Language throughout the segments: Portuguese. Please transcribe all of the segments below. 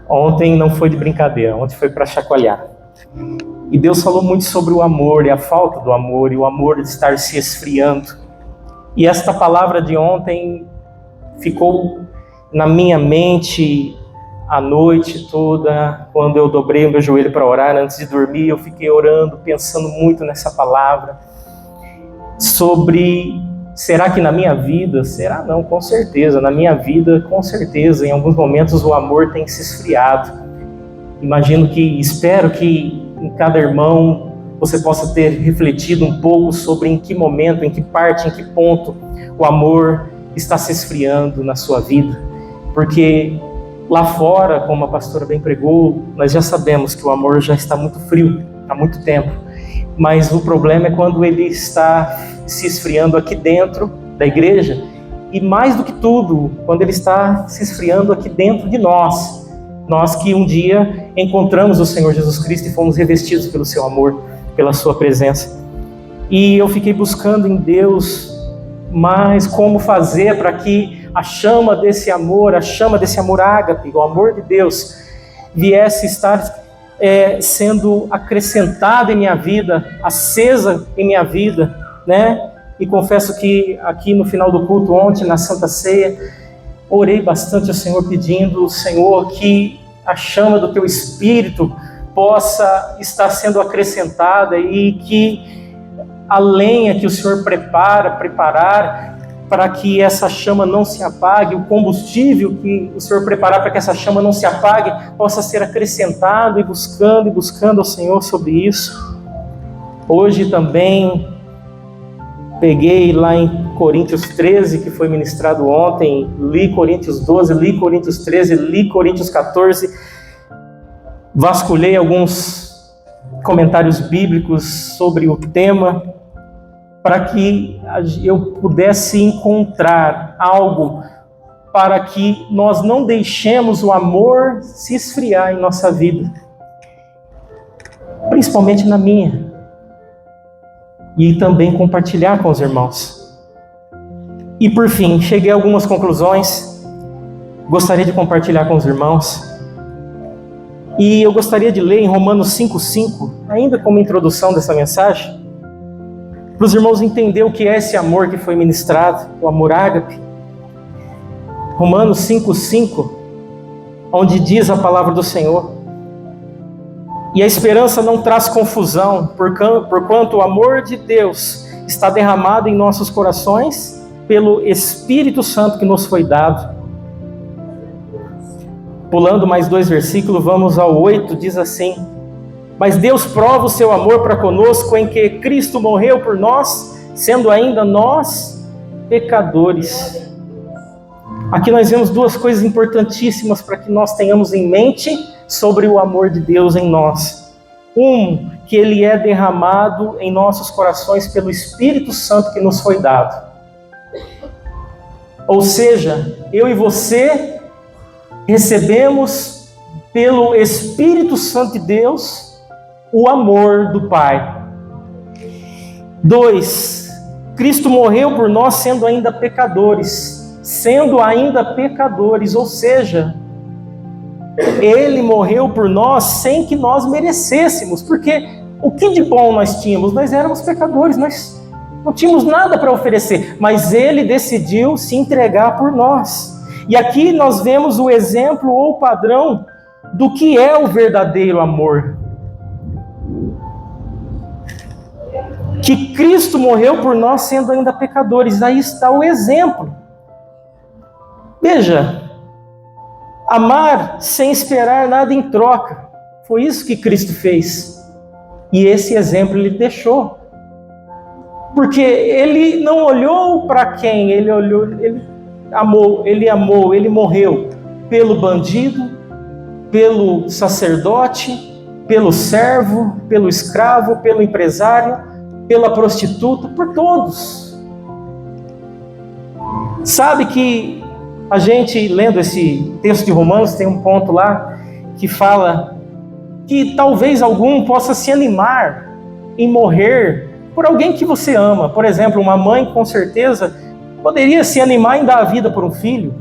Ontem não foi de brincadeira, ontem foi para chacoalhar. E Deus falou muito sobre o amor e a falta do amor e o amor de estar se esfriando. E esta palavra de ontem ficou na minha mente a noite toda. Quando eu dobrei o meu joelho para orar antes de dormir, eu fiquei orando, pensando muito nessa palavra. Sobre, será que na minha vida? Será não, com certeza. Na minha vida, com certeza, em alguns momentos o amor tem se esfriado. Espero que em cada irmão você possa ter refletido um pouco sobre em que momento, em que parte, em que ponto o amor está se esfriando na sua vida. Porque lá fora, como a pastora bem pregou, nós já sabemos que o amor já está muito frio há muito tempo. Mas o problema é quando ele está se esfriando aqui dentro da igreja e, mais do que tudo, quando ele está se esfriando aqui dentro de nós. Nós que um dia encontramos o Senhor Jesus Cristo e fomos revestidos pelo seu amor, pela sua presença. E eu fiquei buscando em Deus mais como fazer para que a chama desse amor ágape, o amor de Deus, viesse estar sendo acrescentada em minha vida, acesa em minha vida, né? E confesso que aqui no final do culto ontem, na Santa Ceia, orei bastante ao Senhor pedindo, Senhor, que a chama do Teu Espírito possa estar sendo acrescentada e que a lenha que o Senhor preparar para que essa chama não se apague, o combustível que o Senhor preparar para que essa chama não se apague, possa ser acrescentado e buscando ao Senhor sobre isso. Hoje também peguei lá em Coríntios 13, que foi ministrado ontem, li Coríntios 12, li Coríntios 13, li Coríntios 14, vasculhei alguns comentários bíblicos sobre o tema, para que eu pudesse encontrar algo para que nós não deixemos o amor se esfriar em nossa vida, principalmente na minha, e também compartilhar com os irmãos. E por fim, cheguei a algumas conclusões, gostaria de compartilhar com os irmãos, e eu gostaria de ler em Romanos 5,5, ainda como introdução dessa mensagem, para os irmãos entenderem o que é esse amor que foi ministrado, o amor ágape. Romanos 5,5, onde diz a palavra do Senhor: e a esperança não traz confusão, porquanto o amor de Deus está derramado em nossos corações pelo Espírito Santo que nos foi dado. Pulando mais 2 versículos, vamos ao 8, diz assim: mas Deus prova o seu amor para conosco em que Cristo morreu por nós, sendo ainda nós pecadores. Aqui nós vemos 2 coisas importantíssimas para que nós tenhamos em mente sobre o amor de Deus em nós. Que ele é derramado em nossos corações pelo Espírito Santo que nos foi dado. Ou seja, eu e você recebemos pelo Espírito Santo de Deus o amor do Pai. 2, Cristo morreu por nós sendo ainda pecadores, ou seja, Ele morreu por nós sem que nós merecêssemos, porque o que de bom nós tínhamos? Nós éramos pecadores, nós não tínhamos nada para oferecer, mas Ele decidiu se entregar por nós. E aqui nós vemos o exemplo ou o padrão do que é o verdadeiro amor. Que Cristo morreu por nós sendo ainda pecadores. Aí está o exemplo. Veja, amar sem esperar nada em troca. Foi isso que Cristo fez. E esse exemplo Ele deixou. Porque Ele não olhou para quem, Ele amou, Ele morreu pelo bandido, pelo sacerdote, pelo servo, pelo escravo, pelo empresário, pela prostituta, por todos. Sabe que a gente, lendo esse texto de Romanos, tem um ponto lá que fala que talvez algum possa se animar em morrer por alguém que você ama. Por exemplo, uma mãe com certeza poderia se animar em dar a vida por um filho,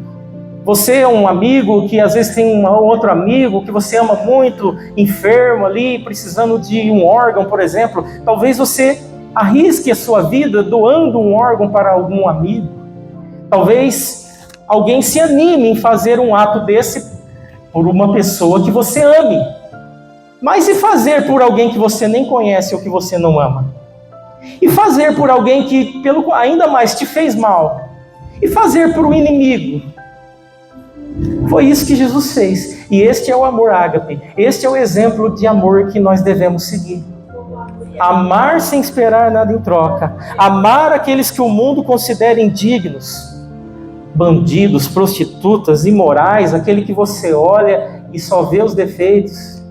Você é um amigo que às vezes tem um outro amigo que você ama muito, enfermo ali, precisando de um órgão, por exemplo. Talvez você arrisque a sua vida doando um órgão para algum amigo. Talvez alguém se anime em fazer um ato desse por uma pessoa que você ame. Mas e fazer por alguém que você nem conhece ou que você não ama? E fazer por alguém que ainda mais te fez mal? E fazer por um inimigo? Foi isso que Jesus fez. E este é o amor ágape. Este é o exemplo de amor que nós devemos seguir. Amar sem esperar nada em troca. Amar aqueles que o mundo considera indignos. Bandidos, prostitutas, imorais, aquele que você olha e só vê os defeitos.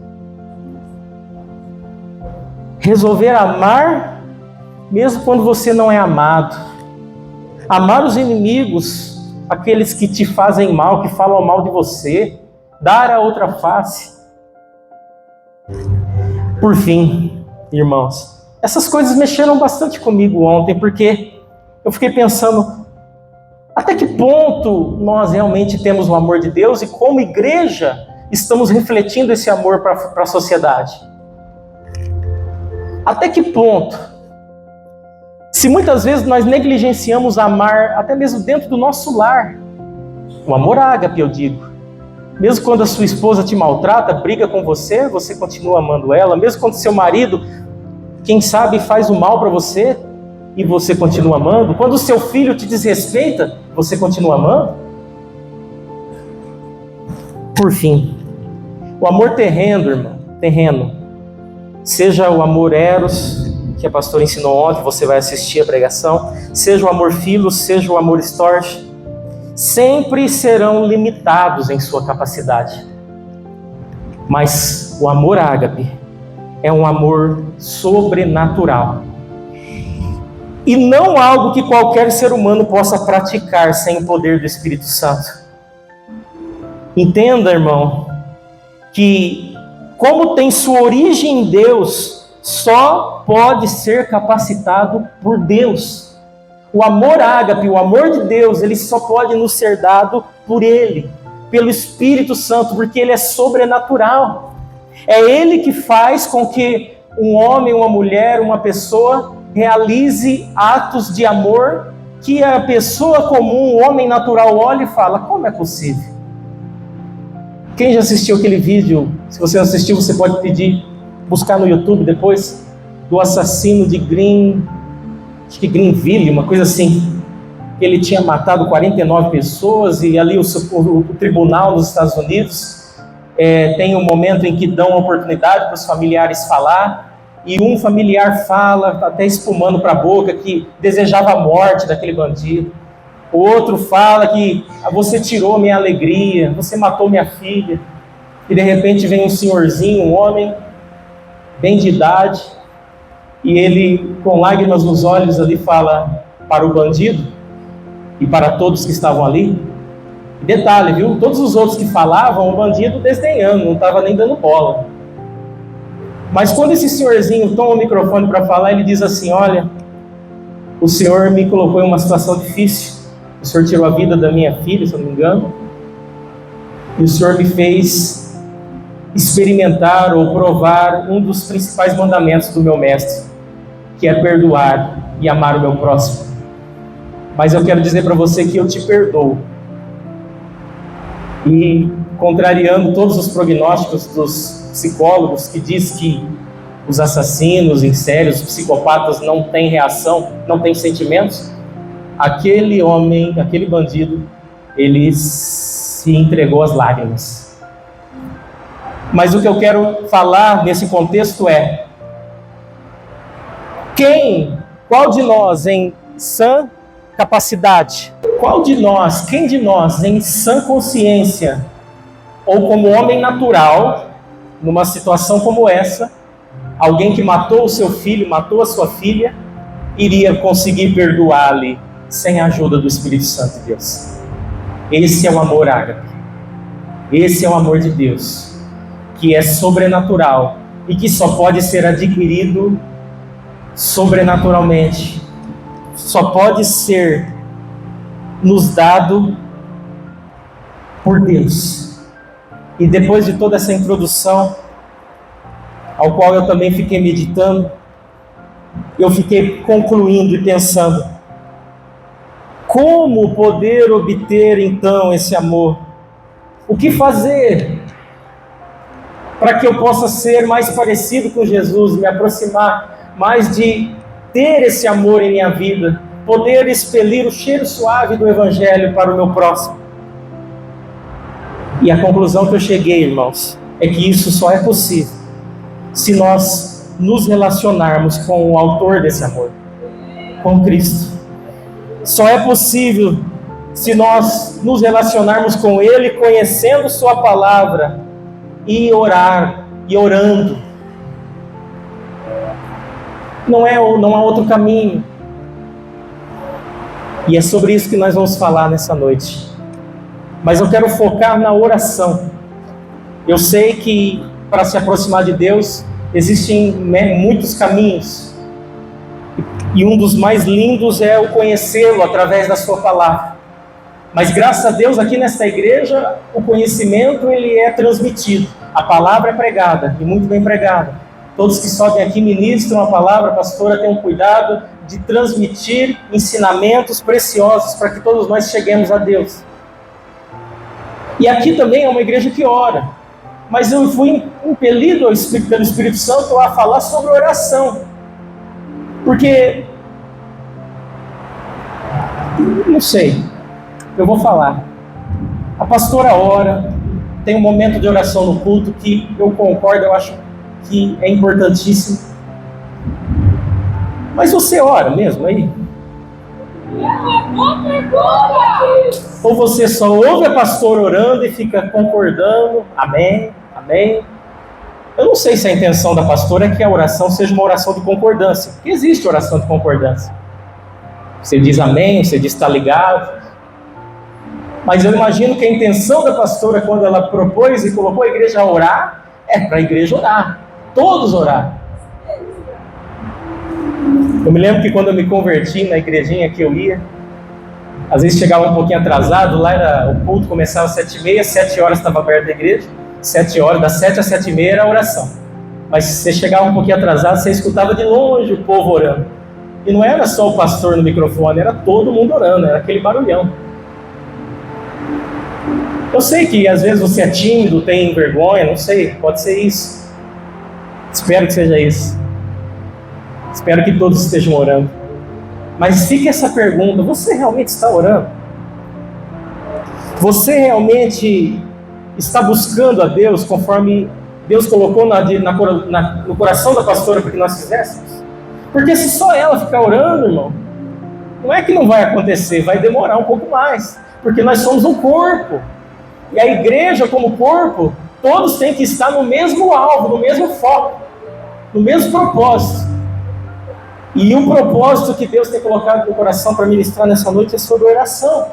Resolver amar mesmo quando você não é amado. Amar os inimigos, aqueles que te fazem mal, que falam mal de você, dar a outra face. Por fim, irmãos, essas coisas mexeram bastante comigo ontem, porque eu fiquei pensando, até que ponto nós realmente temos o amor de Deus e como igreja estamos refletindo esse amor para a sociedade? Até que ponto? Se muitas vezes nós negligenciamos amar, até mesmo dentro do nosso lar, o amor ágape, eu digo. Mesmo quando a sua esposa te maltrata, briga com você, você continua amando ela. Mesmo quando seu marido, quem sabe, faz o mal para você e você continua amando. Quando o seu filho te desrespeita, você continua amando. Por fim, o amor terreno, irmão, terreno, seja o amor eros, que a pastora ensinou ontem, você vai assistir a pregação, seja o amor filos, seja o amor storge, sempre serão limitados em sua capacidade. Mas o amor ágape é um amor sobrenatural. E não algo que qualquer ser humano possa praticar sem o poder do Espírito Santo. Entenda, irmão, que como tem sua origem em Deus, só pode ser capacitado por Deus. O amor ágape, o amor de Deus, ele só pode nos ser dado por Ele, pelo Espírito Santo, porque Ele é sobrenatural. É Ele que faz com que um homem, uma mulher, uma pessoa realize atos de amor que a pessoa comum, o homem natural, olha e fala, como é possível? Quem já assistiu aquele vídeo? Se você não assistiu, você pode buscar no YouTube depois, do assassino de Greenville, uma coisa assim. Ele tinha matado 49 pessoas e ali o tribunal dos Estados Unidos tem um momento em que dão oportunidade para os familiares falar, e um familiar fala, até espumando para a boca, que desejava a morte daquele bandido. O outro fala que você tirou minha alegria, você matou minha filha. E de repente vem um senhorzinho, um homem, bem de idade, e ele, com lágrimas nos olhos, ali fala para o bandido e para todos que estavam ali. E detalhe, viu? Todos os outros que falavam, o bandido desdenhando, não estava nem dando bola. Mas quando esse senhorzinho toma o microfone para falar, ele diz assim, olha, o senhor me colocou em uma situação difícil. O senhor tirou a vida da minha filha, se eu não me engano. E o senhor me fez experimentar ou provar um dos principais mandamentos do meu mestre, que é perdoar e amar o meu próximo. Mas eu quero dizer para você que eu te perdoo. E contrariando todos os prognósticos dos psicólogos que diz que os assassinos em série, os psicopatas não têm reação, não têm sentimentos, aquele homem, aquele bandido, ele se entregou às lágrimas. Mas o que eu quero falar nesse contexto é: qual de nós em sã capacidade, quem de nós em sã consciência, ou como homem natural, numa situação como essa, alguém que matou o seu filho, matou a sua filha, iria conseguir perdoá-lo sem a ajuda do Espírito Santo de Deus? Esse é o amor ágape. Esse é o amor de Deus, que é sobrenatural e que só pode ser adquirido sobrenaturalmente. Só pode ser nos dado por Deus. E depois de toda essa introdução, ao qual eu também fiquei meditando, eu fiquei concluindo e pensando: como poder obter então esse amor? O que fazer para que eu possa ser mais parecido com Jesus, me aproximar mais de ter esse amor em minha vida, poder expelir o cheiro suave do Evangelho para o meu próximo? E a conclusão que eu cheguei, irmãos, é que isso só é possível se nós nos relacionarmos com o autor desse amor, com Cristo. Só é possível se nós nos relacionarmos com Ele, conhecendo Sua palavra, e orar, e orando. Não há outro caminho. E é sobre isso que nós vamos falar nessa noite. Mas eu quero focar na oração. Eu sei que para se aproximar de Deus existem muitos caminhos. E um dos mais lindos é o conhecê-lo através da sua palavra. Mas graças a Deus, aqui nesta igreja, o conhecimento ele é transmitido. A palavra é pregada, e muito bem pregada. Todos que sobem aqui ministram a palavra, a pastora tem um cuidado de transmitir ensinamentos preciosos para que todos nós cheguemos a Deus. E aqui também é uma igreja que ora. Mas eu fui impelido pelo Espírito Santo a falar sobre oração. Porque, não sei, eu vou falar. A pastora ora, tem um momento de oração no culto que eu concordo, eu acho que é importantíssimo. Mas você ora mesmo aí? Ou você só ouve a pastora orando e fica concordando, amém, amém? Eu não sei se a intenção da pastora é que a oração seja uma oração de concordância, porque existe oração de concordância. Você diz amém, você diz está ligado. Mas eu imagino que a intenção da pastora, quando ela propôs e colocou a igreja a orar, é para a igreja orar, todos orar. Eu me lembro que quando eu me converti na igrejinha que eu ia, às vezes chegava um pouquinho atrasado, lá o culto começava às 7h30, 7 horas estava aberta a igreja, 7 horas, das 7 às 7h30 era a oração. Mas se você chegava um pouquinho atrasado, você escutava de longe o povo orando. E não era só o pastor no microfone, era todo mundo orando, era aquele barulhão. Eu sei que às vezes você é tímido, tem vergonha, não sei, pode ser isso. Espero que seja isso. Espero que todos estejam orando. Mas fica essa pergunta: você realmente está orando? Você realmente está buscando a Deus conforme Deus colocou no coração da pastora para que nós fizéssemos? Porque se só ela ficar orando, irmão, não é que não vai acontecer, vai demorar um pouco mais. Porque nós somos um corpo. E a igreja como corpo, todos têm que estar no mesmo alvo, no mesmo foco, no mesmo propósito. E o propósito que Deus tem colocado no coração para ministrar nessa noite é sobre oração.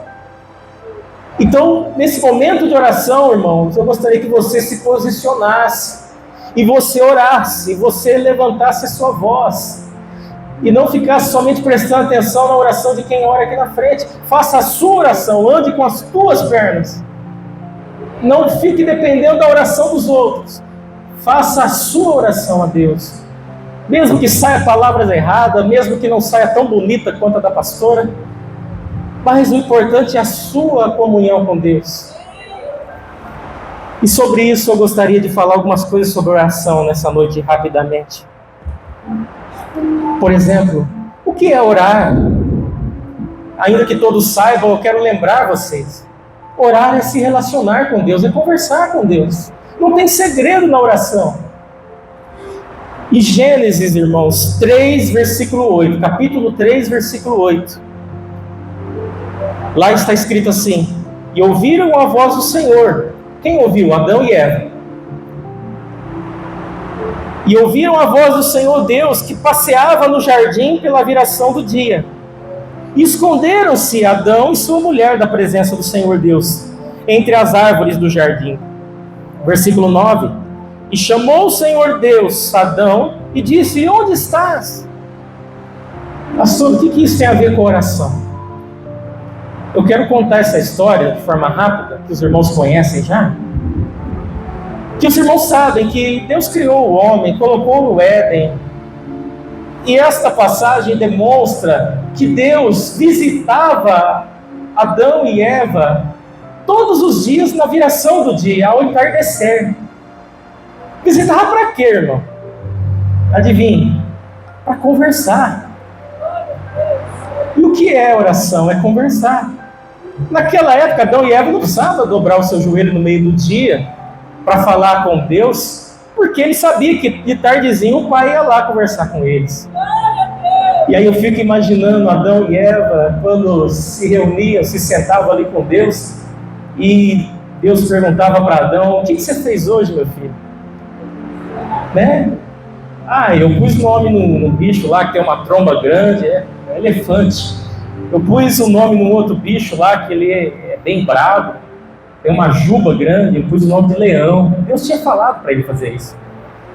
Então, nesse momento de oração, irmãos, eu gostaria que você se posicionasse, e você orasse, e você levantasse a sua voz, e não ficasse somente prestando atenção na oração de quem ora aqui na frente. Faça a sua oração, ande com as tuas pernas. Não fique dependendo da oração dos outros. Faça a sua oração a Deus. Mesmo que saia palavras erradas, mesmo que não saia tão bonita quanto a da pastora, mas o importante é a sua comunhão com Deus. E sobre isso eu gostaria de falar algumas coisas sobre oração nessa noite rapidamente. Por exemplo, o que é orar? Ainda que todos saibam, eu quero lembrar vocês. Orar é se relacionar com Deus, é conversar com Deus. Não tem segredo na oração. E Gênesis, irmãos, 3, versículo 8, capítulo 3, versículo 8. Lá está escrito assim: e ouviram a voz do Senhor. Quem ouviu? Adão e Eva. E ouviram a voz do Senhor Deus, que passeava no jardim pela viração do dia. E esconderam-se Adão e sua mulher da presença do Senhor Deus, entre as árvores do jardim. Versículo 9. E chamou o Senhor Deus Adão e disse: e onde estás? Pastor, o que isso tem a ver com oração? Eu quero contar essa história de forma rápida, que os irmãos conhecem já. Que os irmãos sabem que Deus criou o homem, colocou no Éden. E esta passagem demonstra que Deus visitava Adão e Eva todos os dias na viração do dia, ao entardecer. Visitava para quê, irmão? Adivinhe? Para conversar. E o que é oração? É conversar. Naquela época, Adão e Eva não precisavam dobrar o seu joelho no meio do dia para falar com Deus, porque ele sabia que de tardezinho o pai ia lá conversar com eles. E aí eu fico imaginando Adão e Eva, quando se reuniam, se sentavam ali com Deus, e Deus perguntava para Adão: o que você fez hoje, meu filho? Né? Eu pus nome num bicho lá que tem uma tromba grande, é elefante. Eu pus o nome num outro bicho lá que ele é bem bravo, tem uma juba grande, eu pus o nome de leão. Deus tinha falado para ele fazer isso.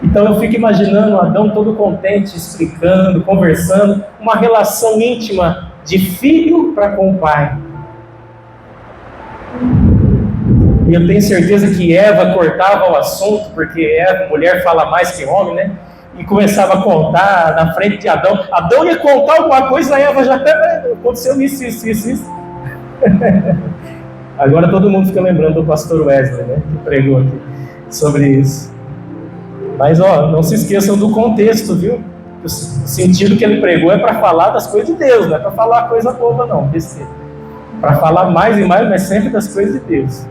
Então eu fico imaginando Adão todo contente, explicando, conversando, uma relação íntima de filho para com o pai. E eu tenho certeza que Eva cortava o assunto, porque mulher fala mais que homem, né? E começava a contar na frente de Adão. Adão ia contar alguma coisa, a Eva já aconteceu isso. Agora todo mundo fica lembrando do pastor Wesley, né? Que pregou aqui sobre isso. Mas não se esqueçam do contexto, viu? O sentido que ele pregou é para falar das coisas de Deus, não é para falar coisa boba não, para falar mais e mais, mas sempre das coisas de Deus.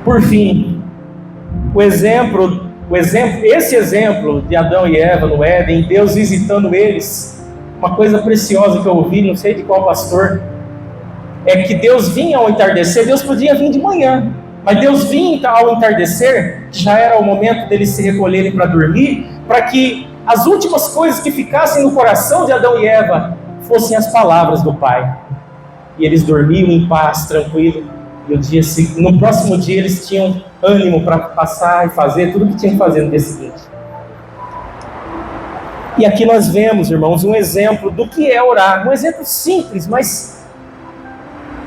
Por fim, esse exemplo de Adão e Eva no Éden, Deus visitando eles, uma coisa preciosa que eu ouvi, não sei de qual pastor, é que Deus vinha ao entardecer. Deus podia vir de manhã, mas Deus vinha ao entardecer, que já era o momento deles se recolherem para dormir, para que as últimas coisas que ficassem no coração de Adão e Eva fossem as palavras do Pai. E eles dormiam em paz, tranquilo, e no próximo dia eles tinham ânimo para passar e fazer tudo o que tinham que fazer no dia seguinte. E aqui nós vemos, irmãos, um exemplo do que é orar, um exemplo simples, mas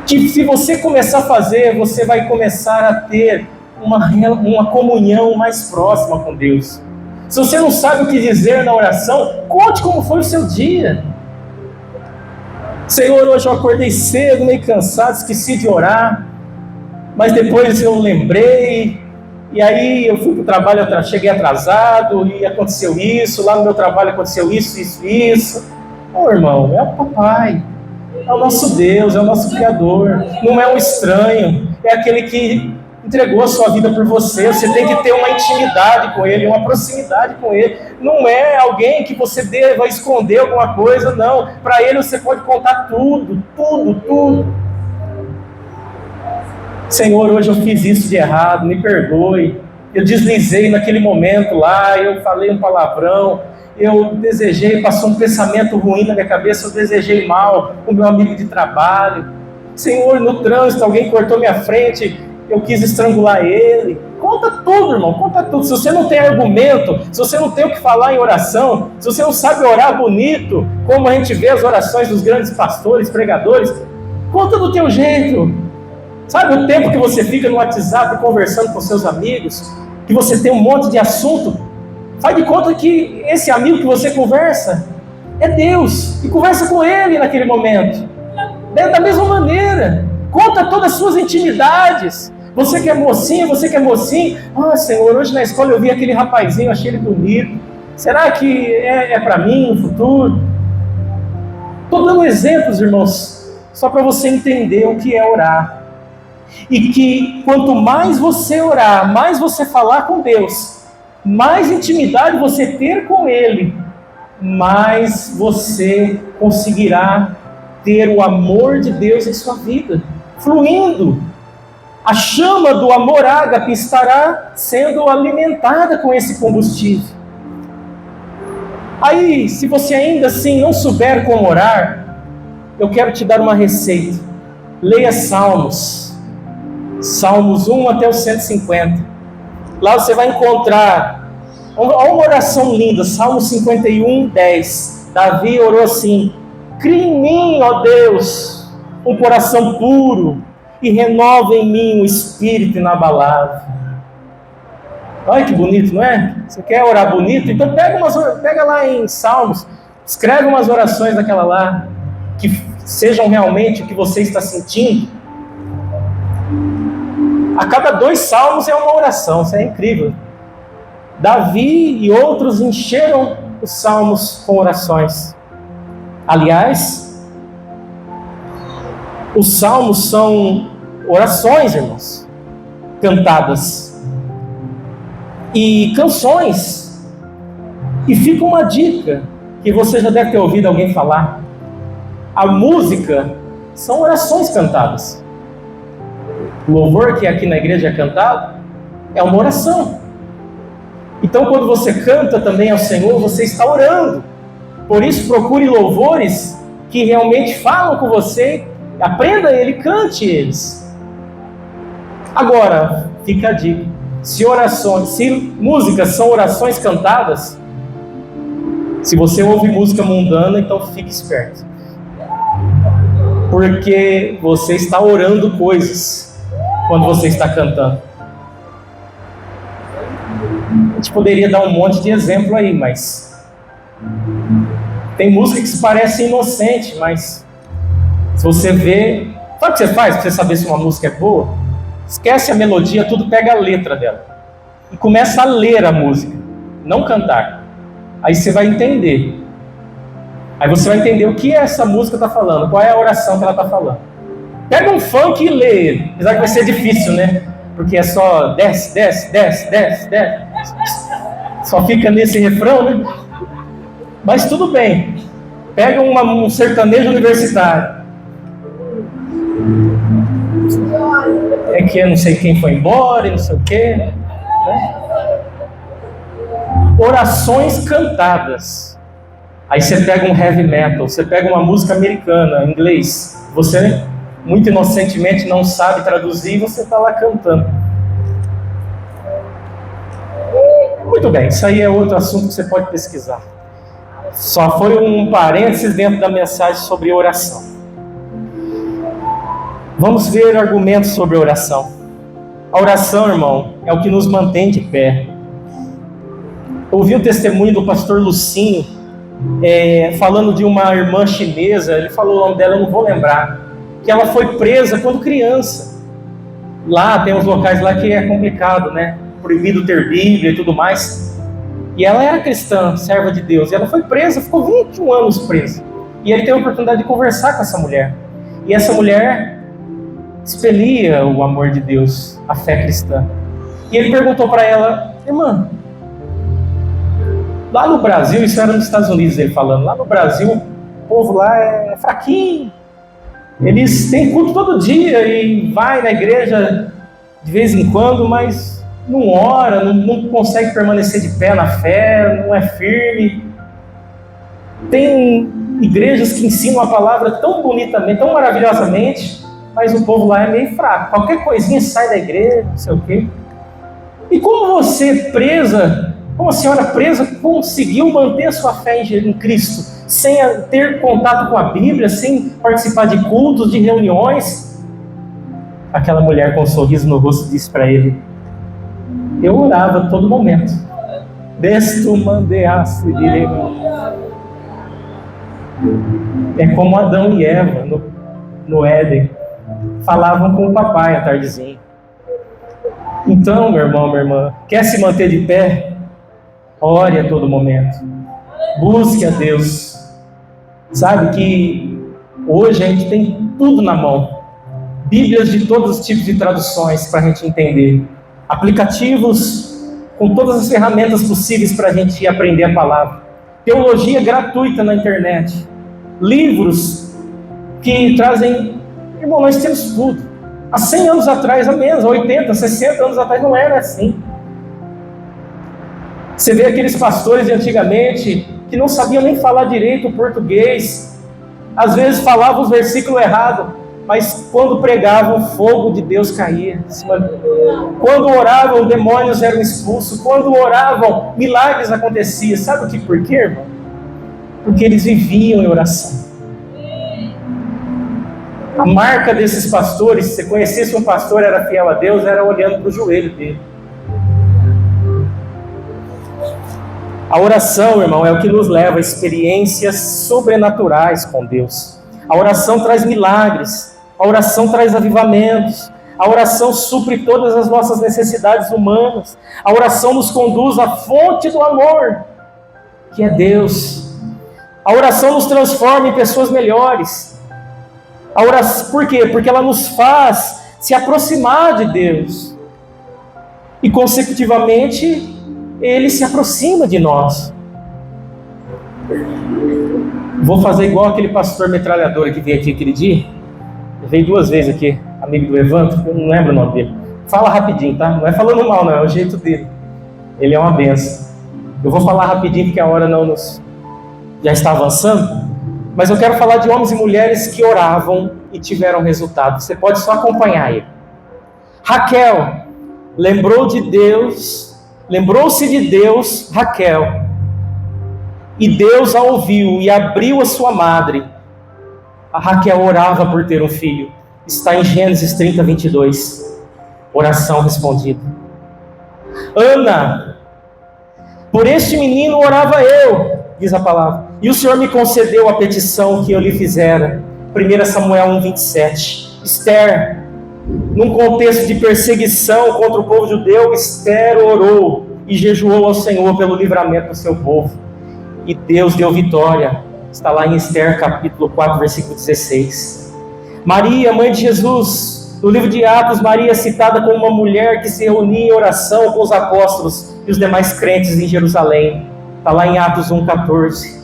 que se você começar a fazer, você vai começar a ter uma comunhão mais próxima com Deus. Se você não sabe o que dizer na oração, conte como foi o seu dia. Senhor, hoje eu acordei cedo, meio cansado, esqueci de orar, mas depois eu lembrei, e aí eu fui para o trabalho, cheguei atrasado, e aconteceu isso, lá no meu trabalho aconteceu isso. Irmão, é o papai. É o nosso Deus, é o nosso Criador, não é um estranho, é aquele que entregou a sua vida por você. Você tem que ter uma intimidade com Ele, uma proximidade com Ele. Não é alguém que você deva esconder alguma coisa, não. Para Ele você pode contar tudo. Senhor, hoje eu fiz isso de errado, me perdoe. Eu deslizei naquele momento lá, eu falei um palavrão, eu desejei, passou um pensamento ruim na minha cabeça, eu desejei mal o meu amigo de trabalho. Senhor, no trânsito alguém cortou minha frente, eu quis estrangular ele. Conta tudo, irmão, conta tudo. Se você não tem argumento, se você não tem o que falar em oração, se você não sabe orar bonito, como a gente vê as orações dos grandes pastores, pregadores, conta do teu jeito. Sabe o tempo que você fica no WhatsApp conversando com seus amigos, que você tem um monte de assunto? Faz de conta que esse amigo que você conversa é Deus, e conversa com Ele naquele momento. Da mesma maneira, conta todas as suas intimidades. Você que é mocinha, você que é mocinho, Senhor, hoje na escola eu vi aquele rapazinho, achei ele bonito. Será que é para mim no futuro? Estou dando exemplos, irmãos, só para você entender o que é orar. E que quanto mais você orar, mais você falar com Deus, mais intimidade você ter com Ele, mais você conseguirá ter o amor de Deus em sua vida, fluindo. A chama do amor ágape estará sendo alimentada com esse combustível. Aí, se você ainda assim não souber como orar, eu quero te dar uma receita. Leia Salmos 1 até o 150. Lá você vai encontrar uma oração linda, Salmo 51, 10. Davi orou assim: cria em mim, ó Deus, um coração puro e renova em mim um espírito inabalável. Olha que bonito, não é? Você quer orar bonito? Então pega lá em Salmos, escreve umas orações daquela lá, que sejam realmente o que você está sentindo. A cada 2 salmos é uma oração, isso é incrível. Davi e outros encheram os salmos com orações. Aliás, os salmos são orações, irmãos, cantadas. E canções. E fica uma dica, que você já deve ter ouvido alguém falar. A música são orações cantadas. O louvor que aqui na igreja é cantado é uma oração. Então, quando você canta também ao Senhor, você está orando. Por isso, procure louvores que realmente falam com você. Aprenda ele, cante eles. Agora, fica a dica. Se músicas são orações cantadas, se você ouve música mundana, então fique esperto. Porque você está orando coisas quando você está cantando. A gente poderia dar um monte de exemplo aí, mas tem música que se parece inocente, mas se você vê... Sabe o que você faz para você saber se uma música é boa? Esquece a melodia, tudo, pega a letra dela e começa a ler a música, não cantar. Aí você vai entender. Aí você vai entender o que essa música está falando, qual é a oração que ela está falando. Pega um funk e lê ele, apesar que vai ser difícil, né? Porque é só desce, desce, desce, desce, desce. Só fica nesse refrão, né? Mas tudo bem. Pega um sertanejo universitário. É que eu não sei quem foi embora e não sei o quê, né? Orações cantadas. Aí você pega um heavy metal, você pega uma música americana, em inglês, você muito inocentemente não sabe traduzir e você está lá cantando. Muito bem, isso aí é outro assunto que você pode pesquisar. Só foi um parênteses dentro da mensagem sobre oração. Vamos ver argumentos sobre oração. A oração, irmão, é o que nos mantém de pé. Ouvi o testemunho do pastor Lucinho, falando de uma irmã chinesa. Ele falou o nome dela, eu não vou lembrar, que ela foi presa quando criança. Lá tem uns locais lá que é complicado, né? Proibido ter Bíblia e tudo mais. E ela era cristã, serva de Deus. E ela foi presa, ficou 21 anos presa. E ele teve a oportunidade de conversar com essa mulher. E essa mulher expelia o amor de Deus, a fé cristã. E ele perguntou para ela: irmã, lá no Brasil, isso era nos Estados Unidos ele falando, lá no Brasil o povo lá é fraquinho. Eles têm culto todo dia e vai na igreja de vez em quando, mas não ora, não consegue permanecer de pé na fé, não é firme. Tem igrejas que ensinam a palavra tão bonitamente, tão maravilhosamente, mas o povo lá é meio fraco. Qualquer coisinha sai da igreja, não sei o quê. E como você presa, como a senhora presa conseguiu manter a sua fé em Cristo, sem ter contato com a Bíblia, sem participar de cultos, de reuniões? Aquela mulher com um sorriso no rosto disse para ele: eu orava a todo momento. Desto mandeasse direi. É como Adão e Eva no Éden falavam com o papai à tardezinha. Então, meu irmão, minha irmã, quer se manter de pé? Ore a todo momento. Busque a Deus. Sabe que hoje a gente tem tudo na mão. Bíblias de todos os tipos de traduções para a gente entender. Aplicativos com todas as ferramentas possíveis para a gente aprender a palavra. Teologia gratuita na internet. Livros que trazem... Irmão, nós temos tudo. Há 100 anos atrás, há menos, 80, 60 anos atrás, não era assim. Você vê aqueles pastores de antigamente que não sabiam nem falar direito o português. Às vezes falavam os versículos errados, mas quando pregavam, o fogo de Deus caía. Quando oravam, demônios eram expulsos. Quando oravam, milagres aconteciam. Sabe por quê, irmão? Porque eles viviam em oração. A marca desses pastores, se você conhecesse um pastor era fiel a Deus, era olhando para o joelho dele. A oração, irmão, é o que nos leva a experiências sobrenaturais com Deus. A oração traz milagres, a oração traz avivamentos, a oração supre todas as nossas necessidades humanas, a oração nos conduz à fonte do amor, que é Deus. A oração nos transforma em pessoas melhores. A oração, por quê? Porque ela nos faz se aproximar de Deus. E, consecutivamente, Ele se aproxima de nós. Vou fazer igual aquele pastor metralhadora que veio aqui aquele dia. Ele veio 2 vezes aqui, amigo do Evandro, eu não lembro o nome dele. Fala rapidinho, tá? Não é falando mal, não, é o jeito dele. Ele é uma benção. Eu vou falar rapidinho porque a hora já está avançando. Mas eu quero falar de homens e mulheres que oravam e tiveram resultado. Você pode só acompanhar ele. Raquel lembrou-se de Deus, Raquel, e Deus a ouviu e abriu a sua madre. A Raquel orava por ter um filho. Está em Gênesis 30, 22. Oração respondida. Ana, por este menino orava eu, diz a palavra, e o Senhor me concedeu a petição que eu lhe fizera. 1 Samuel 1, 27. Esther, num contexto de perseguição contra o povo judeu, Esther orou e jejuou ao Senhor pelo livramento do seu povo. E Deus deu vitória. Está lá em Esther, capítulo 4, versículo 16. Maria, mãe de Jesus, no livro de Atos, Maria é citada como uma mulher que se reunia em oração com os apóstolos e os demais crentes em Jerusalém. Está lá em Atos 1, 14.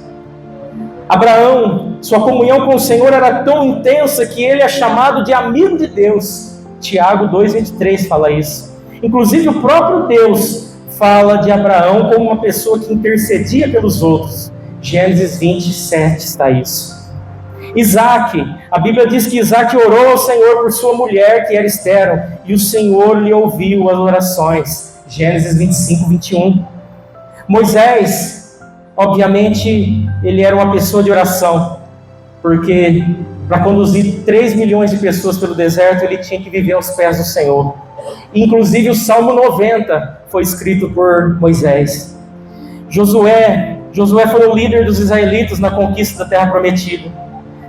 Abraão, sua comunhão com o Senhor era tão intensa que ele é chamado de amigo de Deus. Tiago 2,23 fala isso. Inclusive o próprio Deus fala de Abraão como uma pessoa que intercedia pelos outros. Gênesis 27 está isso. Isaac, a Bíblia diz que Isaac orou ao Senhor por sua mulher, que era estéril, e o Senhor lhe ouviu as orações. Gênesis 25, 21. Moisés, obviamente, ele era uma pessoa de oração, porque para conduzir 3 milhões de pessoas pelo deserto, ele tinha que viver aos pés do Senhor. Inclusive o Salmo 90 foi escrito por Moisés. Josué foi o líder dos israelitas na conquista da terra prometida.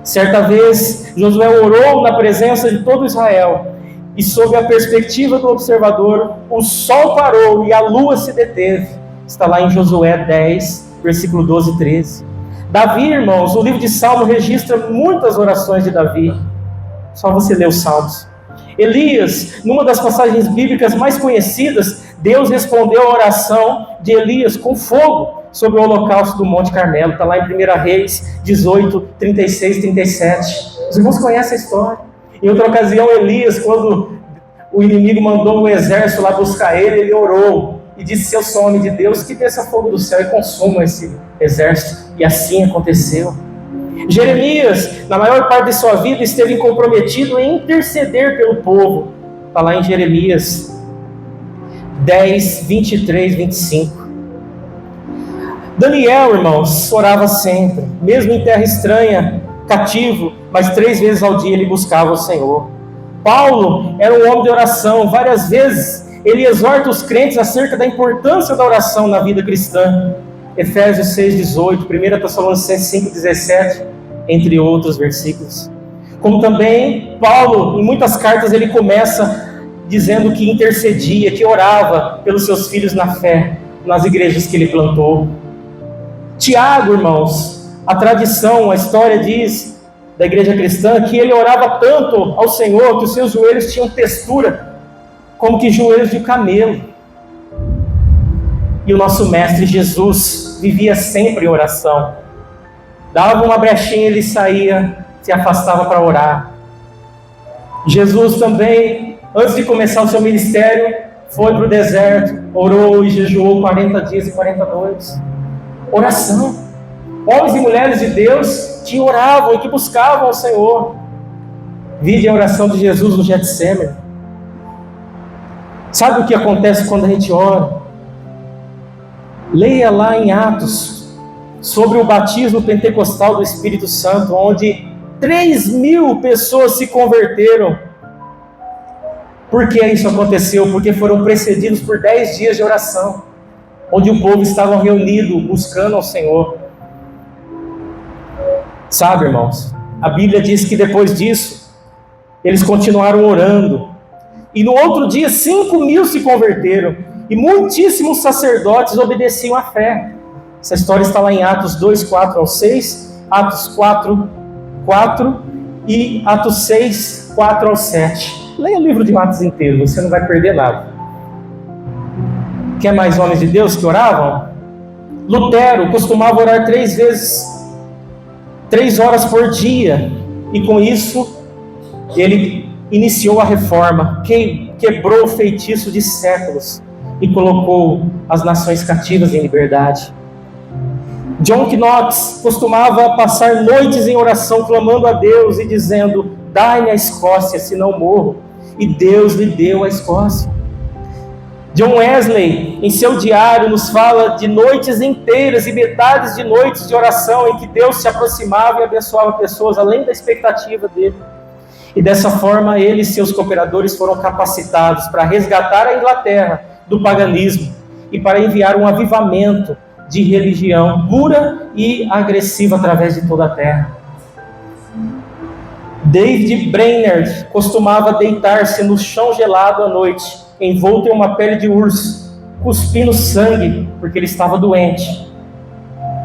Certa vez, Josué orou na presença de todo Israel, e sob a perspectiva do observador, o sol parou e a lua se deteve. Está lá em Josué 10, versículo 12 e 13. Davi, irmãos, o livro de Salmo registra muitas orações de Davi. Só você ler os Salmos. Elias, numa das passagens bíblicas mais conhecidas, Deus respondeu a oração de Elias com fogo sobre o holocausto do Monte Carmelo. Está lá em 1 Reis 18, 36 e 37. Os irmãos conhecem a história. Em outra ocasião, Elias, quando o inimigo mandou o exército lá buscar ele orou e disse: se eu sou homem de Deus, que desça fogo do céu e consuma esse exército. E assim aconteceu. Jeremias, na maior parte de sua vida, esteve comprometido em interceder pelo povo. Está lá em Jeremias 10, 23, 25. Daniel, irmãos, orava sempre, mesmo em terra estranha, cativo, mas 3 vezes ao dia ele buscava o Senhor. Paulo era um homem de oração. Várias vezes ele exorta os crentes acerca da importância da oração na vida cristã. Efésios 6,18, 1 Tessalonicenses 5,17, entre outros versículos. Como também Paulo, em muitas cartas, ele começa dizendo que intercedia, que orava pelos seus filhos na fé, nas igrejas que ele plantou. Tiago, irmãos, a tradição, a história diz da igreja cristã que ele orava tanto ao Senhor que os seus joelhos tinham textura como que joelhos de camelo. E o nosso mestre Jesus vivia sempre em oração. Dava uma brechinha, ele saía, se afastava para orar. Jesus também, antes de começar o seu ministério, foi para o deserto, orou e jejuou 40 dias e 40 noites. Oração. Homens e mulheres de Deus que oravam e que buscavam o Senhor. Vide a oração de Jesus no Getsemane. Sabe o que acontece quando a gente ora? Leia lá em Atos sobre o batismo pentecostal do Espírito Santo, onde 3.000 pessoas se converteram. Por que isso aconteceu? Porque foram precedidos por 10 dias de oração, onde o povo estava reunido buscando ao Senhor. Sabe, irmãos, a Bíblia diz que depois disso, eles continuaram orando. E no outro dia, 5.000 se converteram. E muitíssimos sacerdotes obedeciam à fé. Essa história está lá em Atos 2, 4 ao 6, Atos 4, 4 e Atos 6, 4 ao 7. Leia o livro de Atos inteiro, você não vai perder nada. Quer mais homens de Deus que oravam? Lutero costumava orar 3 horas por dia. E com isso, ele iniciou a reforma, quebrou o feitiço de séculos e colocou as nações cativas em liberdade. John Knox costumava passar noites em oração, clamando a Deus e dizendo: dai-me a Escócia, senão morro. E Deus lhe deu a Escócia. John Wesley, em seu diário, nos fala de noites inteiras e metades de noites de oração em que Deus se aproximava e abençoava pessoas além da expectativa dele. E dessa forma, ele e seus cooperadores foram capacitados para resgatar a Inglaterra do paganismo e para enviar um avivamento de religião pura e agressiva através de toda a terra. David Brainerd costumava deitar-se no chão gelado à noite, envolto em uma pele de urso, cuspindo sangue, porque ele estava doente,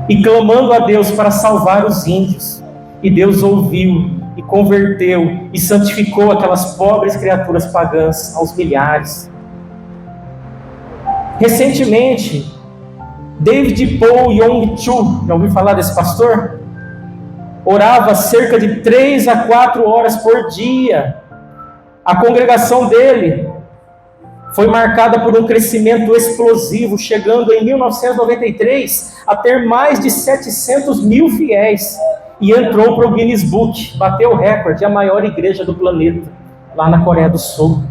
e clamando a Deus para salvar os índios. E Deus ouviu e converteu e santificou aquelas pobres criaturas pagãs aos milhares. Recentemente, David Paul Yong-Chu, já ouviu falar desse pastor? Orava cerca de 3 a 4 horas por dia. A congregação dele foi marcada por um crescimento explosivo, chegando em 1993 a ter mais de 700.000 fiéis. E entrou para o Guinness Book, bateu o recorde, a maior igreja do planeta, lá na Coreia do Sul.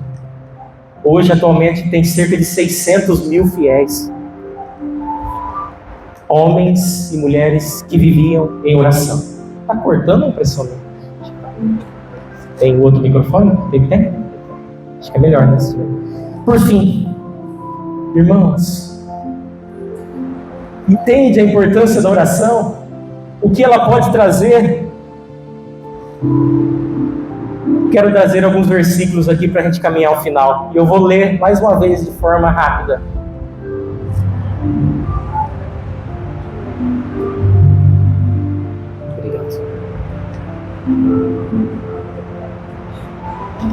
Hoje, atualmente, tem cerca de 600.000 fiéis. Homens e mulheres que viviam em oração. Está cortando ou impressionante? Tem outro microfone? Tem? Acho que é melhor, né? Por fim, irmãos, entende a importância da oração? O que ela pode trazer? Quero trazer alguns versículos aqui para a gente caminhar ao final. E eu vou ler mais uma vez de forma rápida.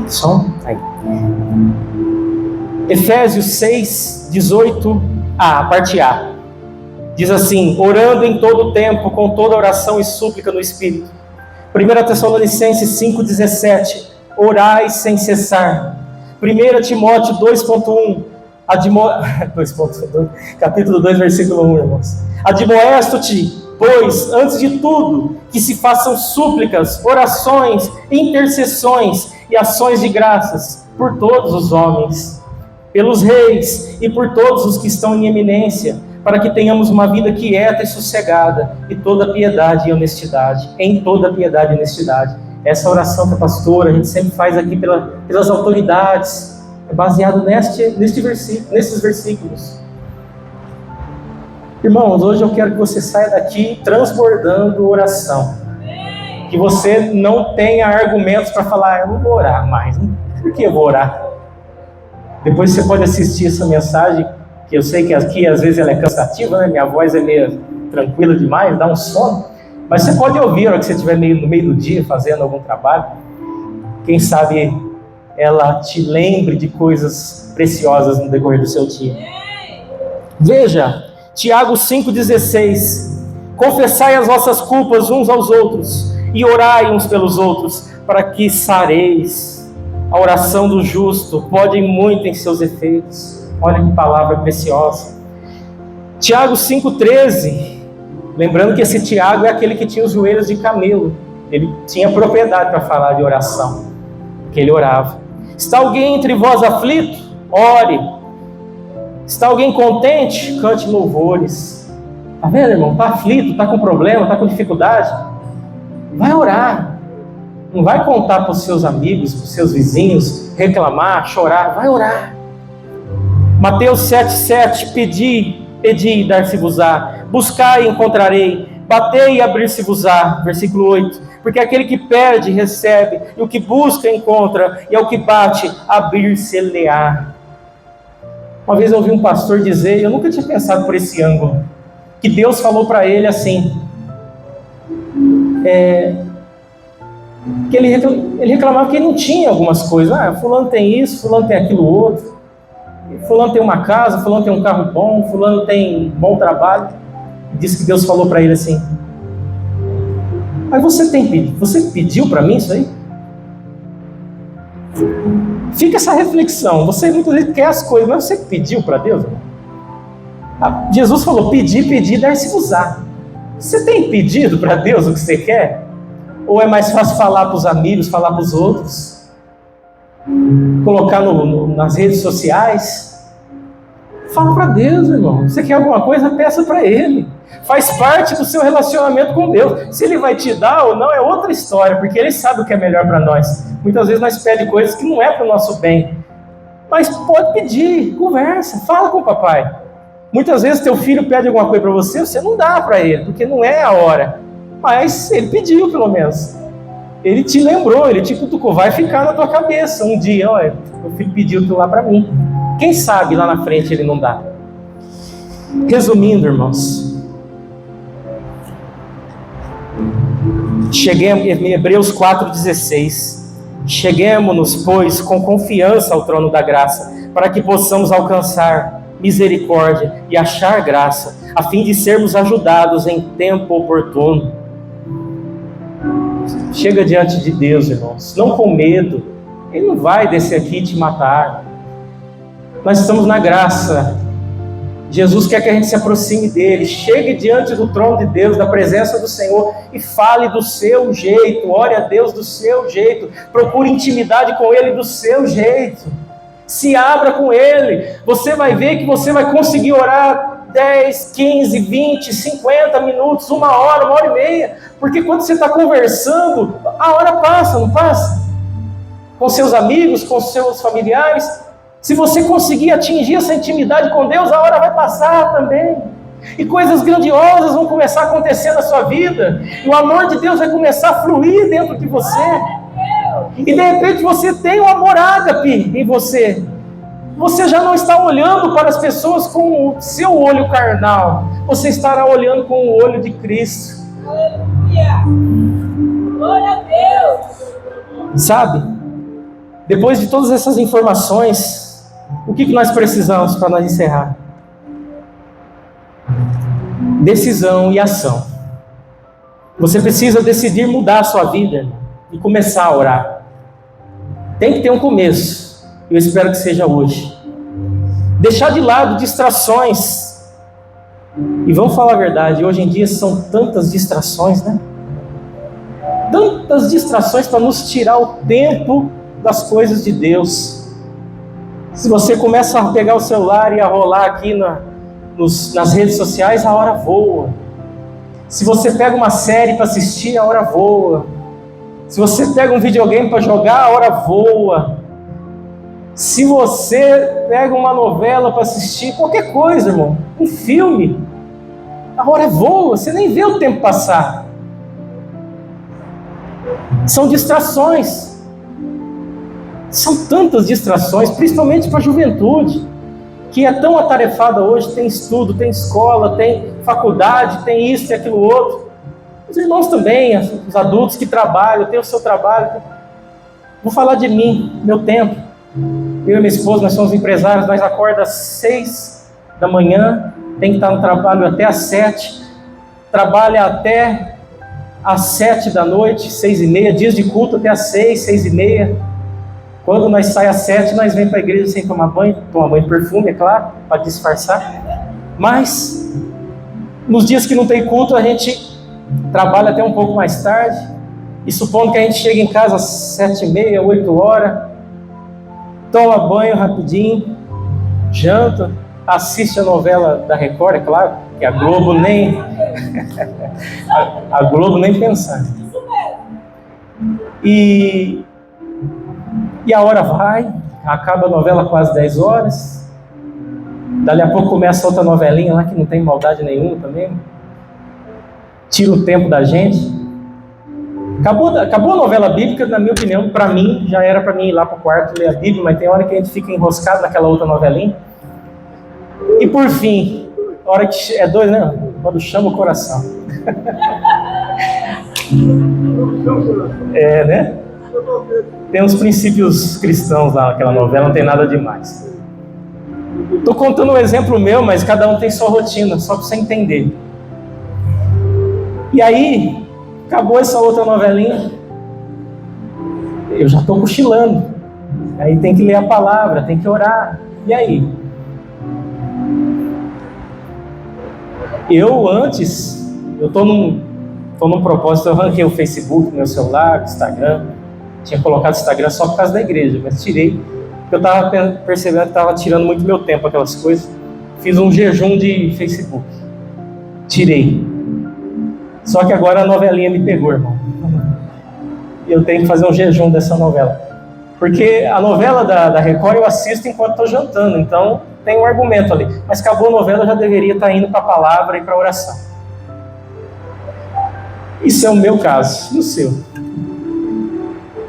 Som? Aí. Efésios 6, 18a, parte A. Diz assim: orando em todo o tempo, com toda oração e súplica no Espírito. 1 Tessalonicenses 5, 17. Orai sem cessar. 1 Timóteo 2.1. 2.2, capítulo 2, versículo 1, irmãos. Admoesto-te, pois, antes de tudo, que se façam súplicas, orações, intercessões e ações de graças por todos os homens, pelos reis e por todos os que estão em eminência, para que tenhamos uma vida quieta e sossegada, e toda piedade e honestidade, em toda piedade e honestidade. Essa oração que a pastora, a gente sempre faz aqui pelas autoridades, é baseado nesses versículos. Irmãos, hoje eu quero que você saia daqui transbordando oração. Que você não tenha argumentos para falar: eu não vou orar mais. Por que eu vou orar? Depois você pode assistir essa mensagem, que eu sei que aqui às vezes ela é cansativa, né? Minha voz é meio tranquila demais, dá um sono. Mas você pode ouvir a hora que você estiver no meio do dia fazendo algum trabalho. Quem sabe ela te lembre de coisas preciosas no decorrer do seu dia. Veja, Tiago 5,16: confessai as vossas culpas uns aos outros e orai uns pelos outros, para que sareis. A oração do justo pode muito em seus efeitos. Olha que palavra preciosa. Tiago 5,13. Lembrando que esse Tiago é aquele que tinha os joelhos de camelo. Ele tinha propriedade para falar de oração, porque ele orava. Está alguém entre vós aflito? Ore. Está alguém contente? Cante louvores. Está vendo, irmão? Está aflito, está com problema, está com dificuldade? Vai orar. Não vai contar para os seus amigos, para os seus vizinhos, reclamar, chorar. Vai orar. Mateus 7,7, pedi e dar-se-vos-á. Buscai e encontrarei. Batei e abrir-se-vos-á. Versículo 8. Porque aquele que perde, recebe. E o que busca, encontra. E ao que bate, abrir-se-lhe-á. Uma vez eu ouvi um pastor dizer, e eu nunca tinha pensado por esse ângulo, que Deus falou para ele assim, que ele reclamava que ele não tinha algumas coisas. Fulano tem isso, fulano tem aquilo outro, fulano tem uma casa, fulano tem um carro bom, fulano tem bom trabalho. Disse que Deus falou para ele assim, mas você pediu para mim isso aí? Fica essa reflexão. Você muitas vezes quer as coisas, mas você pediu para Deus? Jesus falou, pedir, dar-se-vos-á. Você tem pedido para Deus o que você quer? Ou é mais fácil falar para os amigos, falar para os outros? Colocar nas redes sociais? Fala para Deus, irmão. Você quer alguma coisa, peça para Ele. Faz parte do seu relacionamento com Deus. Se Ele vai te dar ou não é outra história, porque Ele sabe o que é melhor para nós. Muitas vezes nós pedimos coisas que não é para o nosso bem. Mas pode pedir, conversa, fala com o papai. Muitas vezes teu filho pede alguma coisa para você, você não dá para ele, porque não é a hora. Mas ele pediu pelo menos. Ele te lembrou, ele te cutucou, vai ficar na tua cabeça. Um dia, olha, meu filho pediu aquilo lá para mim. Quem sabe lá na frente ele não dá. Resumindo, irmãos, cheguemos em Hebreus 4,16. Cheguemo-nos, pois, com confiança ao trono da graça, para que possamos alcançar misericórdia e achar graça, a fim de sermos ajudados em tempo oportuno. Chega diante de Deus, irmãos, não com medo. Ele não vai descer aqui e te matar. Nós estamos na graça. Jesus quer que a gente se aproxime dele. Chegue diante do trono de Deus, da presença do Senhor, e fale do seu jeito. Ore a Deus do seu jeito. Procure intimidade com Ele do seu jeito. Se abra com Ele. Você vai ver que você vai conseguir orar 10, 15, 20, 50 minutos, 1 hora, 1h30. Porque quando você está conversando, a hora passa, não passa? Com seus amigos, com seus familiares. Se você conseguir atingir essa intimidade com Deus, a hora vai passar também. E coisas grandiosas vão começar a acontecer na sua vida. E o amor de Deus vai começar a fluir dentro de você. E de repente você tem o amor ágape em você. Você já não está olhando para as pessoas com o seu olho carnal. Você estará olhando com o olho de Cristo. Aleluia! Glória a Deus! Sabe? Depois de todas essas informações, o que nós precisamos para nós encerrar? Decisão e ação. Você precisa decidir mudar a sua vida e começar a orar. Tem que ter um começo. Eu espero que seja hoje. Deixar de lado distrações. E vamos falar a verdade, hoje em dia são tantas distrações, né? Tantas distrações para nos tirar o tempo das coisas de Deus. Se você começa a pegar o celular e a rolar aqui nas redes sociais, a hora voa. Se você pega uma série para assistir, a hora voa. Se você pega um videogame para jogar, a hora voa. Se você pega uma novela para assistir, qualquer coisa, irmão, um filme, a hora voa, você nem vê o tempo passar. São distrações. São tantas distrações, principalmente para a juventude, que é tão atarefada hoje, tem estudo, tem escola, tem faculdade, tem isso e aquilo outro. Os irmãos também, os adultos que trabalham, têm o seu trabalho. Vou falar de mim, meu tempo. Eu e minha esposa, nós somos empresários, nós acordamos às 6 da manhã, tem que estar no trabalho até às 7, trabalha até às 7 da noite, 6h30, dias de culto até às 6, 6h30. Quando nós saímos às 7, nós vamos para a igreja sem tomar banho de perfume, é claro, para disfarçar. Mas, nos dias que não tem culto, a gente trabalha até um pouco mais tarde. E supondo que a gente chegue em casa às 7h30, 8h, toma banho rapidinho, janta, assiste a novela da Record, é claro, que a Globo nem... a Globo nem pensar. E a hora vai, acaba a novela quase 10 horas. Dali a pouco começa outra novelinha lá que não tem maldade nenhuma também. Tira o tempo da gente. Acabou a novela bíblica, na minha opinião, para mim, já era para mim ir lá para o quarto ler a Bíblia, mas tem hora que a gente fica enroscado naquela outra novelinha. E por fim, a hora que é doido, né? Quando chama o coração. É, né? Tem uns princípios cristãos lá naquela novela, não tem nada demais. Estou contando um exemplo meu, mas cada um tem sua rotina, só para você entender. E aí, acabou essa outra novelinha, eu já estou cochilando. Aí tem que ler a palavra, tem que orar. E aí? Eu estou num propósito, eu arranquei o Facebook no meu celular, o Instagram. Tinha colocado o Instagram só por causa da igreja, mas tirei, porque eu estava percebendo que estava tirando muito meu tempo aquelas coisas. Fiz um jejum de Facebook. Tirei. Só que agora a novelinha me pegou, irmão. E eu tenho que fazer um jejum dessa novela. Porque a novela da Record eu assisto enquanto estou jantando, então tem um argumento ali. Mas acabou a novela, eu já deveria estar indo para a palavra e para a oração. Isso é o meu caso, e o seu?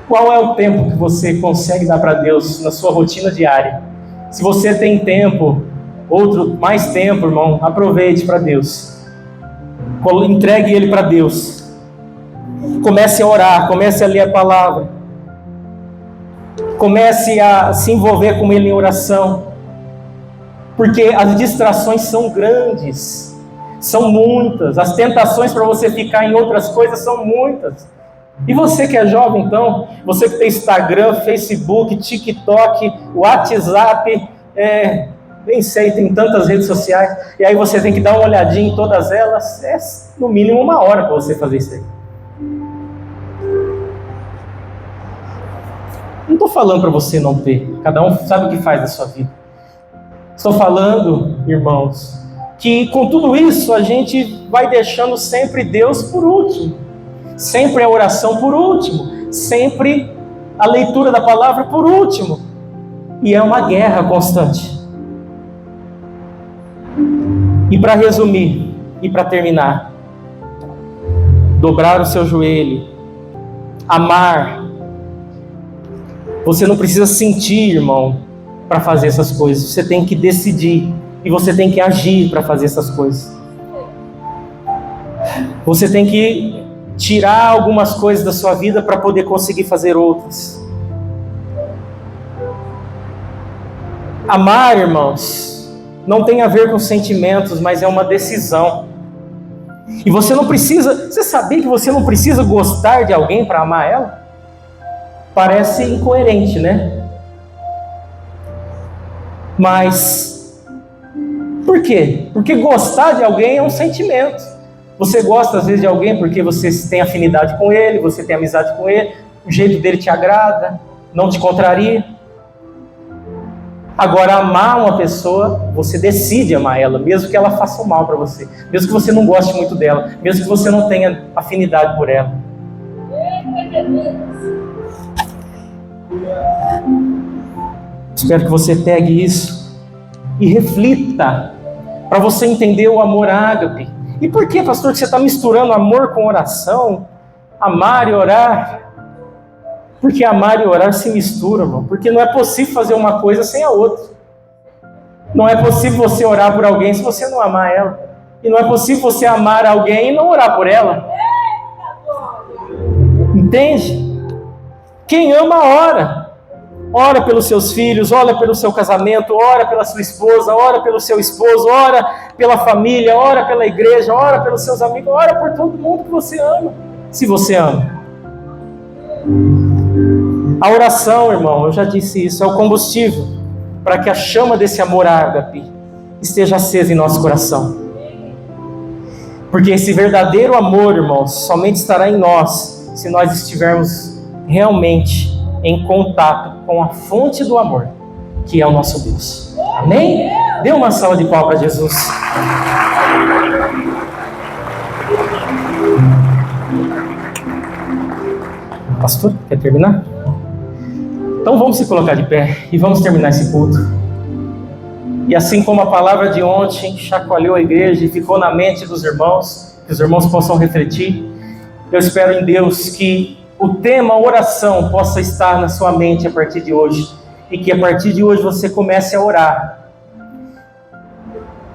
Qual é o tempo que você consegue dar para Deus na sua rotina diária? Se você tem tempo, mais tempo, irmão, aproveite para Deus. Entregue ele para Deus. Comece a orar, comece a ler a palavra. Comece a se envolver com ele em oração. Porque as distrações são grandes, são muitas. As tentações para você ficar em outras coisas são muitas. E você que é jovem, então, você que tem Instagram, Facebook, TikTok, WhatsApp, nem sei, tem tantas redes sociais, e aí você tem que dar uma olhadinha em todas elas, no mínimo 1 hora para você fazer isso aí. Não estou falando para você não ter, cada um sabe o que faz da sua vida. Estou falando, irmãos, que com tudo isso a gente vai deixando sempre Deus por último. Sempre a oração por último, sempre a leitura da palavra por último. E é uma guerra constante. E para resumir, e para terminar, dobrar o seu joelho, amar. Você não precisa sentir, irmão, para fazer essas coisas. Você tem que decidir e você tem que agir para fazer essas coisas. Você tem que tirar algumas coisas da sua vida para poder conseguir fazer outras. Amar, irmãos, não tem a ver com sentimentos, mas é uma decisão. E você não precisa... Você sabia que você não precisa gostar de alguém para amar ela? Parece incoerente, né? Mas por quê? Porque gostar de alguém é um sentimento. Você gosta às vezes de alguém porque você tem afinidade com ele, você tem amizade com ele, o jeito dele te agrada, não te contraria. Agora, amar uma pessoa, você decide amar ela, mesmo que ela faça mal para você, mesmo que você não goste muito dela, mesmo que você não tenha afinidade por ela. Espero que você pegue isso e reflita, para você entender o amor ágape. E por que, pastor, que você está misturando amor com oração? Amar e orar? Porque amar e orar se misturam, irmão. Porque não é possível fazer uma coisa sem a outra. Não é possível você orar por alguém se você não amar ela. E não é possível você amar alguém e não orar por ela. Entende? Quem ama, ora. Ora pelos seus filhos, ora pelo seu casamento, ora pela sua esposa, ora pelo seu esposo, ora pela família, ora pela igreja, ora pelos seus amigos, ora por todo mundo que você ama, se você ama. A oração, irmão, eu já disse isso, é o combustível para que a chama desse amor ágape esteja acesa em nosso coração. Porque esse verdadeiro amor, irmão, somente estará em nós se nós estivermos realmente em contato com a fonte do amor, que é o nosso Deus. Amém? Dê uma salva de palmas para Jesus. Pastor, quer terminar? Então vamos se colocar de pé e vamos terminar esse culto. E assim como a palavra de ontem chacoalhou a igreja e ficou na mente dos irmãos, que os irmãos possam refletir, eu espero em Deus que o tema oração possa estar na sua mente a partir de hoje, e que a partir de hoje você comece a orar.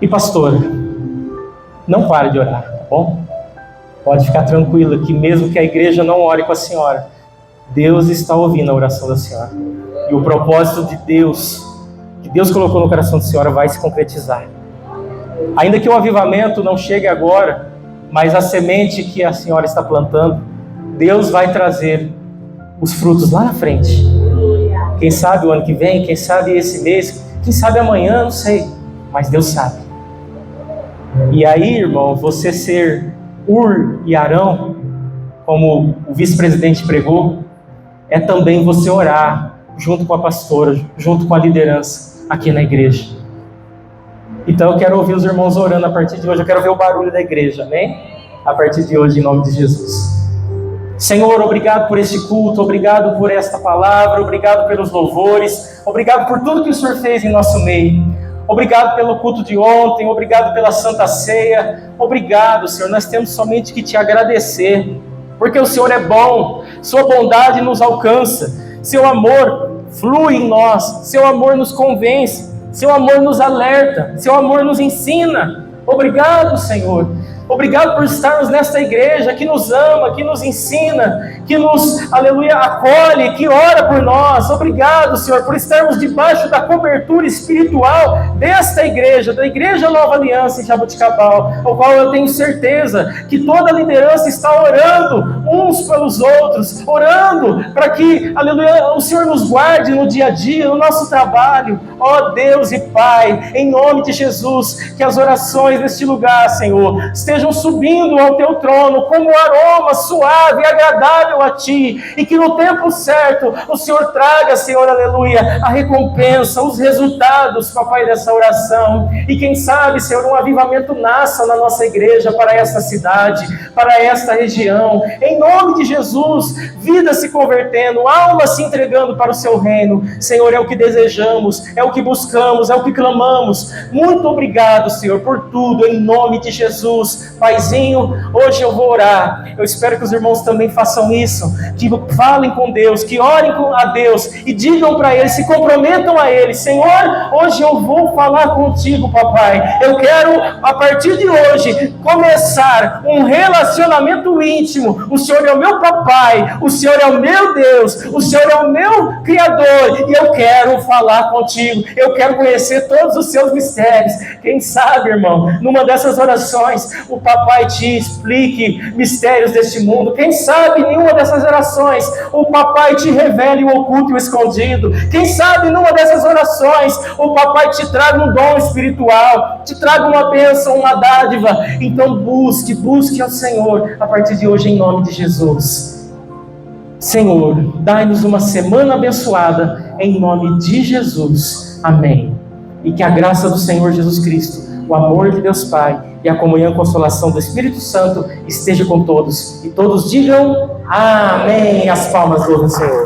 E pastor, não pare de orar, tá bom? Pode ficar tranquila que mesmo que a igreja não ore com a senhora, Deus está ouvindo a oração da senhora. E o propósito de Deus, que Deus colocou no coração da senhora, vai se concretizar. Ainda que o avivamento não chegue agora, mas a semente que a senhora está plantando, Deus vai trazer os frutos lá na frente. Quem sabe o ano que vem, quem sabe esse mês, quem sabe amanhã, não sei, mas Deus sabe. E aí, irmão, você ser Ur e Arão, como o vice-presidente pregou, é também você orar junto com a pastora, junto com a liderança aqui na igreja. Então eu quero ouvir os irmãos orando a partir de hoje, eu quero ver o barulho da igreja, amém? A partir de hoje, em nome de Jesus. Senhor, obrigado por este culto, obrigado por esta palavra, obrigado pelos louvores, obrigado por tudo que o Senhor fez em nosso meio. Obrigado pelo culto de ontem, obrigado pela Santa Ceia, obrigado, Senhor, nós temos somente que te agradecer, porque o Senhor é bom, sua bondade nos alcança, seu amor flui em nós, seu amor nos convence, seu amor nos alerta, seu amor nos ensina. Obrigado, Senhor. Obrigado por estarmos nesta igreja que nos ama, que nos ensina, que nos, aleluia, acolhe, que ora por nós. Obrigado, Senhor, por estarmos debaixo da cobertura espiritual desta igreja, da Igreja Nova Aliança em Jaboticabal, ao qual eu tenho certeza que toda a liderança está orando uns pelos outros, orando para que, aleluia, o Senhor nos guarde no dia a dia, no nosso trabalho. Ó Deus e Pai, em nome de Jesus, que as orações neste lugar, Senhor, estejam subindo ao teu trono como um aroma suave e agradável a ti, e que no tempo certo o Senhor traga, Senhor, aleluia, a recompensa, os resultados, papai, dessa oração. E quem sabe, Senhor, um avivamento nasça na nossa igreja, para esta cidade, para esta região, em nome de Jesus, vidas se convertendo, almas se entregando para o seu reino. Senhor, é o que desejamos, é o que buscamos, é o que clamamos. Muito obrigado, Senhor, por tudo, em nome de Jesus. Paizinho, hoje eu vou orar, eu espero que os irmãos também façam isso, que falem com Deus, que orem a Deus e digam para Ele, se comprometam a Ele. Senhor, hoje eu vou falar contigo, papai, eu quero a partir de hoje começar um relacionamento íntimo. O Senhor é o meu papai, o Senhor é o meu Deus, o Senhor é o meu Criador, e eu quero falar contigo, eu quero conhecer todos os seus mistérios. Quem sabe, irmão, numa dessas orações o papai te explique mistérios deste mundo. Quem sabe em uma dessas orações o papai te revele o oculto e o escondido. Quem sabe numa dessas orações o papai te traga um dom espiritual, te traga uma bênção, uma dádiva. Então busque ao Senhor a partir de hoje, em nome de Jesus. Senhor, dai-nos uma semana abençoada, em nome de Jesus. Amém. E que a graça do Senhor Jesus Cristo, o amor de Deus Pai e a comunhão e consolação do Espírito Santo esteja com todos. E todos digam amém. As palmas do Senhor.